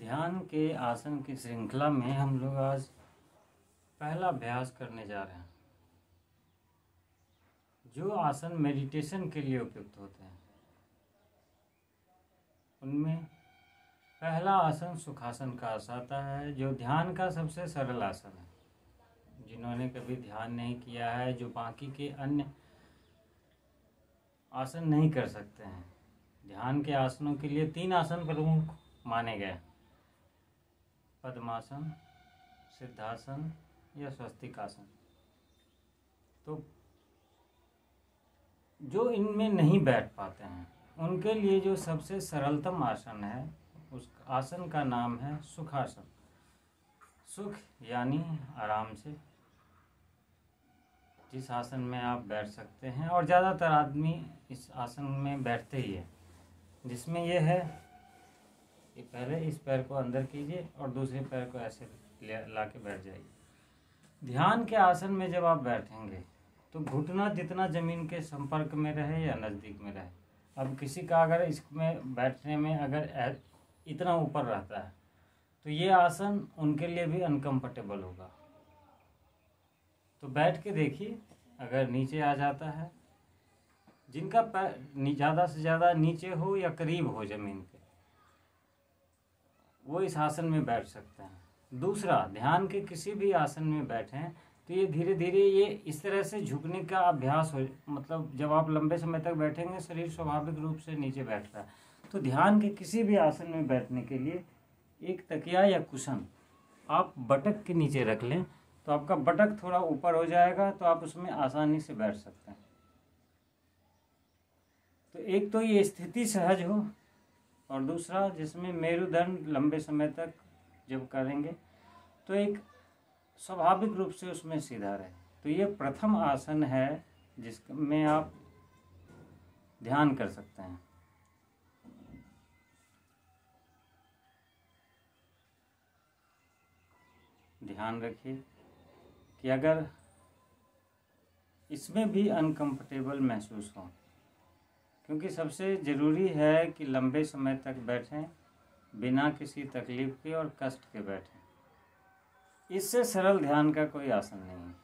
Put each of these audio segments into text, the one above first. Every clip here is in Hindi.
ध्यान के आसन की श्रृंखला में हम लोग आज पहला अभ्यास करने जा रहे हैं। जो आसन मेडिटेशन के लिए उपयुक्त होते हैं उनमें पहला आसन सुखासन का आता है, जो ध्यान का सबसे सरल आसन है। जिन्होंने कभी ध्यान नहीं किया है, जो बाकी के अन्य आसन नहीं कर सकते हैं, ध्यान के आसनों के लिए 3 आसन प्रमुख माने गए: पद्मासन, सिद्धासन या स्वस्तिक आसन। तो जो इनमें नहीं बैठ पाते हैं उनके लिए जो सबसे सरलतम आसन है उस आसन का नाम है सुखासन। सुख यानी आराम से, जिस आसन में आप बैठ सकते हैं, और ज़्यादातर आदमी इस आसन में बैठते ही है, जिसमें यह है कि पहले इस पैर को अंदर कीजिए और दूसरे पैर को ऐसे ला के बैठ जाइए। ध्यान के आसन में जब आप बैठेंगे तो घुटना जितना ज़मीन के संपर्क में रहे या नज़दीक में रहे। अब किसी का अगर इसमें बैठने में अगर इतना ऊपर रहता है तो ये आसन उनके लिए भी अनकंफर्टेबल होगा। तो बैठ के देखिए, अगर नीचे आ जाता है, जिनका पैर ज़्यादा से ज़्यादा नीचे हो या करीब हो ज़मीन के, वो इस आसन में बैठ सकते हैं। दूसरा, ध्यान के किसी भी आसन में बैठें तो ये धीरे धीरे ये इस तरह से झुकने का अभ्यास हो, मतलब जब आप लंबे समय तक बैठेंगे शरीर स्वाभाविक रूप से नीचे बैठता है। तो ध्यान के किसी भी आसन में बैठने के लिए एक तकिया या कुशन आप बटक के नीचे रख लें, तो आपका बटक थोड़ा ऊपर हो जाएगा, तो आप उसमें आसानी से बैठ सकते हैं। तो एक तो ये स्थिति सहज हो, और दूसरा जिसमें मेरुदंड लंबे समय तक जब करेंगे तो एक स्वाभाविक रूप से उसमें सीधा रहे। तो ये प्रथम आसन है जिसमें आप ध्यान कर सकते हैं। ध्यान रखिए कि अगर इसमें भी अनकंफर्टेबल महसूस हो, क्योंकि सबसे ज़रूरी है कि लंबे समय तक बैठें बिना किसी तकलीफ के और कष्ट के बैठें। इससे सरल ध्यान का कोई आसन नहीं है।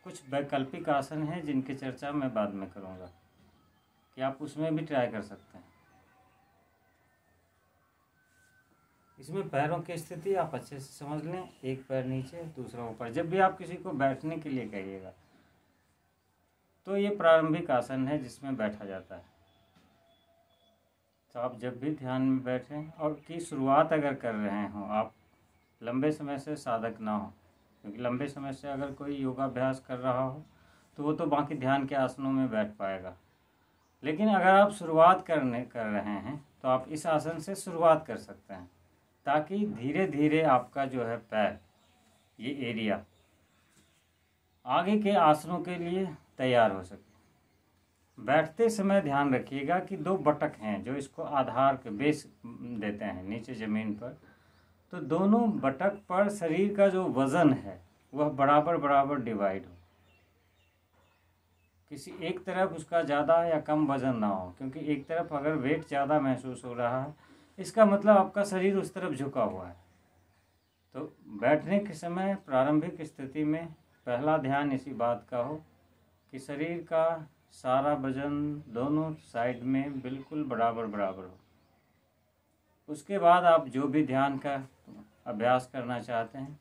कुछ वैकल्पिक आसन हैं जिनकी चर्चा मैं बाद में करूंगा, कि आप उसमें भी ट्राई कर सकते हैं। इसमें पैरों की स्थिति आप अच्छे से समझ लें, एक पैर नीचे दूसरा ऊपर। जब भी आप किसी को बैठने के लिए कहिएगा तो ये प्रारंभिक आसन है जिसमें बैठा जाता है। तो आप जब भी ध्यान में बैठें और की शुरुआत अगर कर रहे हों, आप लंबे समय से साधक ना हो, क्योंकि लंबे समय से अगर कोई योगाभ्यास कर रहा हो तो वो तो बाकी ध्यान के आसनों में बैठ पाएगा। लेकिन अगर आप शुरुआत कर रहे हैं तो आप इस आसन से शुरुआत कर सकते हैं, ताकि धीरे धीरे आपका जो है पैर, ये एरिया आगे के आसनों के लिए तैयार हो सके। बैठते समय ध्यान रखिएगा कि 2 बटक हैं जो इसको आधार के बेस देते हैं नीचे ज़मीन पर। तो दोनों बटक पर शरीर का जो वज़न है वह बराबर बराबर डिवाइड हो। किसी एक तरफ उसका ज़्यादा या कम वज़न ना हो, क्योंकि एक तरफ अगर वेट ज़्यादा महसूस हो रहा है इसका मतलब आपका शरीर उस तरफ झुका हुआ है। तो बैठने के समय प्रारंभिक स्थिति में पहला ध्यान इसी बात का हो कि शरीर का सारा वजन दोनों साइड में बिल्कुल बराबर बराबर हो। उसके बाद आप जो भी ध्यान का अभ्यास करना चाहते हैं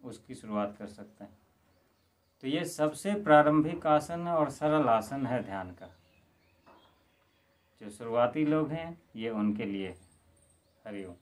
उसकी शुरुआत कर सकते हैं। तो ये सबसे प्रारंभिक आसन और सरल आसन है ध्यान का। जो शुरुआती लोग हैं ये उनके लिए। हरिओम।